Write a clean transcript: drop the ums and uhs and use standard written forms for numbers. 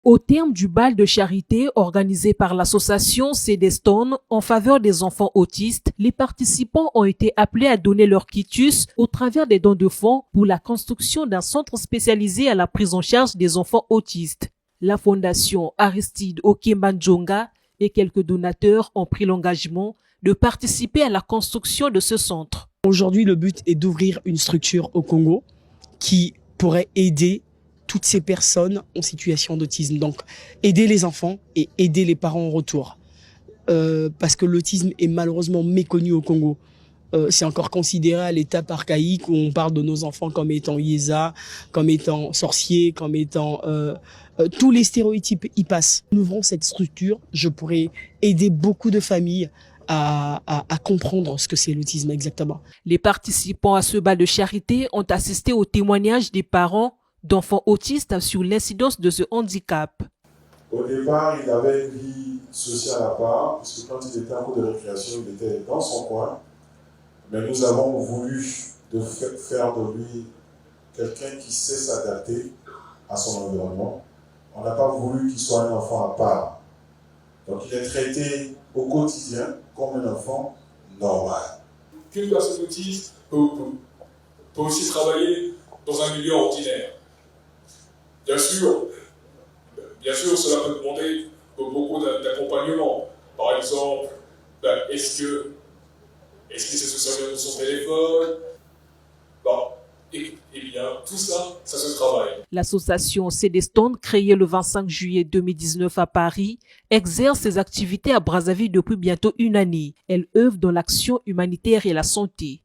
Au terme du bal de charité organisé par l'association Cedestone en faveur des enfants autistes, les participants ont été appelés à donner leur quitus au travers des dons de fonds pour la construction d'un centre spécialisé à la prise en charge des enfants autistes. La fondation Aristide Okembanjonga et quelques donateurs ont pris l'engagement de participer à la construction de ce centre. Aujourd'hui, le but est d'ouvrir une structure au Congo qui pourrait aider toutes ces personnes en situation d'autisme. Donc, aider les enfants et aider les parents en retour. Parce que l'autisme est malheureusement méconnu au Congo. C'est encore considéré à l'étape archaïque où on parle de nos enfants comme étant yéza, comme étant sorciers, comme étant... tous les stéréotypes y passent. En ouvrant cette structure, je pourrais aider beaucoup de familles à comprendre ce que c'est l'autisme exactement. Les participants à ce bal de charité ont assisté au témoignage des parents d'enfants autistes sur l'incidence de ce handicap. Au départ, il avait une vie sociale à part, puisque quand il était en cours de récréation, il était dans son coin. Mais nous avons voulu faire de lui quelqu'un qui sait s'adapter à son environnement. On n'a pas voulu qu'il soit un enfant à part. Donc il est traité au quotidien comme un enfant normal. Qu'une personne autiste peut aussi travailler dans un milieu ordinaire. Bien sûr, cela peut demander beaucoup d'accompagnement. Par exemple, est-ce que c'est se servir de son téléphone? Eh bien, tout ça se travaille. L'association Cedestone, créée le 25 juillet 2019 à Paris, exerce ses activités à Brazzaville depuis bientôt une année. Elle œuvre dans l'action humanitaire et la santé.